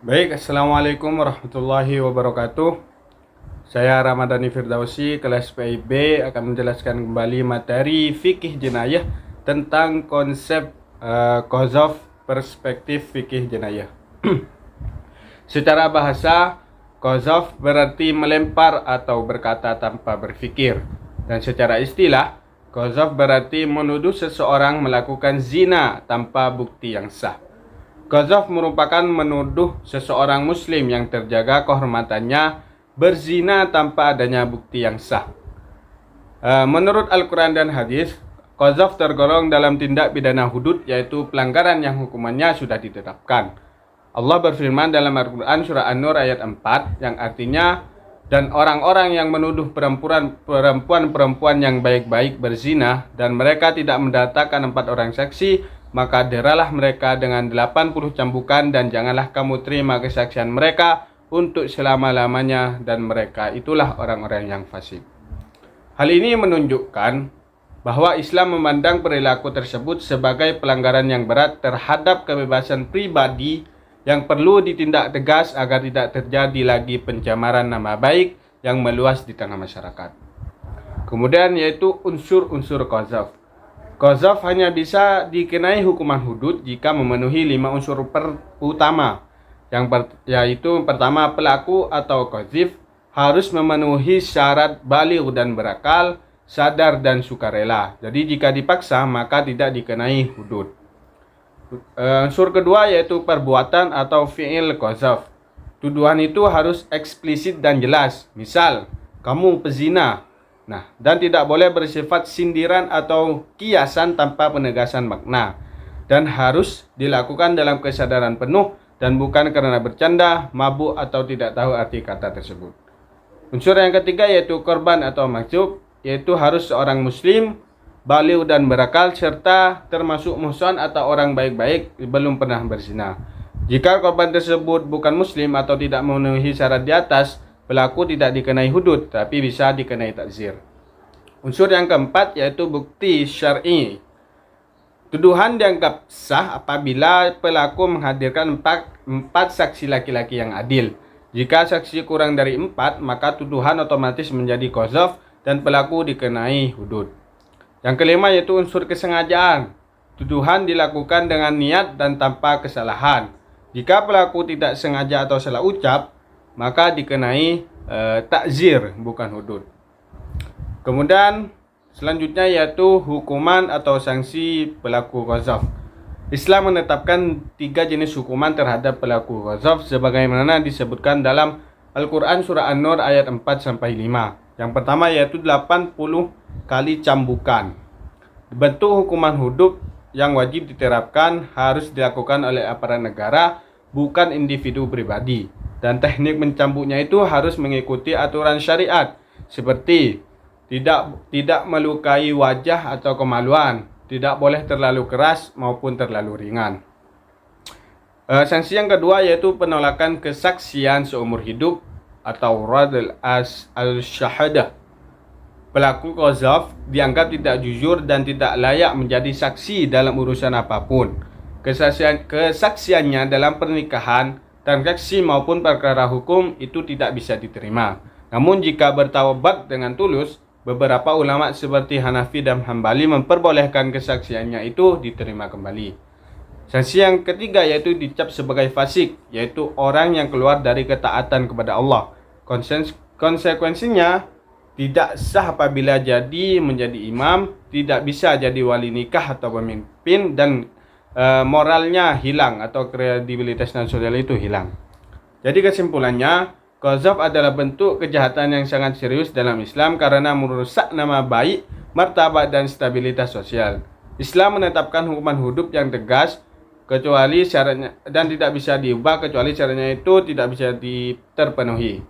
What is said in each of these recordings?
Baik, Assalamualaikum warahmatullahi wabarakatuh. Saya Ramadhani Firdausi, kelas PIB akan menjelaskan kembali materi fikih jenayah tentang konsep qadhaf perspektif fikih jenayah. Secara bahasa, qadhaf berarti melempar atau berkata tanpa berfikir. Dan secara istilah, qadhaf berarti menuduh seseorang melakukan zina tanpa bukti yang sah. Qadhaf merupakan menuduh seseorang muslim yang terjaga kehormatannya berzina tanpa adanya bukti yang sah. Menurut Al-Quran dan hadis, qadhaf tergolong dalam tindak pidana hudud, yaitu pelanggaran yang hukumannya sudah ditetapkan. Allah berfirman dalam Al-Quran surah An-Nur ayat 4 yang artinya, dan orang-orang yang menuduh perempuan-perempuan yang baik-baik berzina dan mereka tidak mendatangkan 4 orang saksi, maka deralah mereka dengan 80 cambukan dan janganlah kamu terima kesaksian mereka untuk selama-lamanya, dan mereka itulah orang-orang yang fasik. Hal ini menunjukkan bahwa Islam memandang perilaku tersebut sebagai pelanggaran yang berat terhadap kebebasan pribadi yang perlu ditindak tegas agar tidak terjadi lagi pencemaran nama baik yang meluas di tengah masyarakat. Kemudian yaitu unsur-unsur qadhaf. Qadhaf hanya bisa dikenai hukuman hudud jika memenuhi 5 unsur utama. Yaitu pertama, pelaku atau qadhif harus memenuhi syarat baligh dan berakal, sadar dan sukarela. Jadi jika dipaksa maka tidak dikenai hudud. Unsur kedua yaitu perbuatan atau fi'il qadhaf. Tuduhan itu harus eksplisit dan jelas. Misal, kamu pezina. Dan tidak boleh bersifat sindiran atau kiasan tanpa penegasan makna. Dan harus dilakukan dalam kesadaran penuh dan bukan karena bercanda, mabuk atau tidak tahu arti kata tersebut. Unsur yang ketiga yaitu korban atau maksub, yaitu harus seorang muslim, baligh dan berakal, serta termasuk muhsan atau orang baik-baik belum pernah berzina. Jika korban tersebut bukan muslim atau tidak memenuhi syarat di atas, pelaku tidak dikenai hudud, tapi bisa dikenai takzir. Unsur yang keempat yaitu bukti syar'i. Tuduhan dianggap sah apabila pelaku menghadirkan empat saksi laki-laki yang adil. Jika saksi kurang dari 4, maka tuduhan otomatis menjadi qadhaf dan pelaku dikenai hudud. Yang kelima yaitu unsur kesengajaan. Tuduhan dilakukan dengan niat dan tanpa kesalahan. Jika pelaku tidak sengaja atau salah ucap, maka dikenai takzir, bukan hudud. Kemudian selanjutnya yaitu hukuman atau sanksi pelaku qadhaf. Islam menetapkan 3 jenis hukuman terhadap pelaku qadhaf sebagaimana disebutkan dalam Al-Quran surah An-Nur ayat 4-5. Yang pertama yaitu 80 kali cambukan. Bentuk hukuman hudud yang wajib diterapkan harus dilakukan oleh aparat negara, bukan individu pribadi. Dan teknik mencambuknya itu harus mengikuti aturan syariat, seperti tidak melukai wajah atau kemaluan, tidak boleh terlalu keras maupun terlalu ringan. Sanksi yang kedua yaitu penolakan kesaksian seumur hidup atau rad al-syahadah. Pelaku qadhaf dianggap tidak jujur dan tidak layak menjadi saksi dalam urusan apapun. Kesaksiannya dalam pernikahan, transaksi maupun perkara hukum itu tidak bisa diterima. Namun jika bertaubat dengan tulus, beberapa ulama seperti Hanafi dan Hambali memperbolehkan kesaksiannya itu diterima kembali. Sanksi yang ketiga yaitu dicap sebagai fasik, yaitu orang yang keluar dari ketaatan kepada Allah. Konsekuensinya tidak sah apabila jadi menjadi imam, tidak bisa jadi wali nikah atau pemimpin, dan moralnya hilang atau kredibilitas nasional itu hilang. Jadi kesimpulannya, qadhaf adalah bentuk kejahatan yang sangat serius dalam Islam karena merusak nama baik, martabat dan stabilitas sosial. Islam menetapkan hukuman hudud yang tegas kecuali syaratnya dan tidak bisa diubah kecuali syaratnya itu tidak bisa terpenuhi.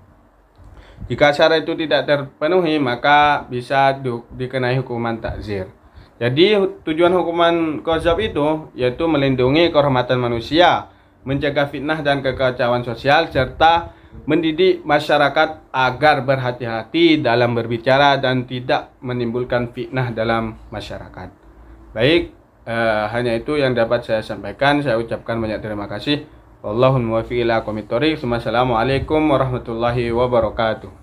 Jika syarat itu tidak terpenuhi, maka bisa dikenai hukuman takzir. Jadi tujuan hukuman qadhaf itu yaitu melindungi kehormatan manusia, mencegah fitnah dan kekacauan sosial, serta mendidik masyarakat agar berhati-hati dalam berbicara dan tidak menimbulkan fitnah dalam masyarakat. Baik, hanya itu yang dapat saya sampaikan. Saya ucapkan banyak terima kasih. Wallahul muwaffiq ila aqwamit thoriq. Wassalamualaikum warahmatullahi wabarakatuh.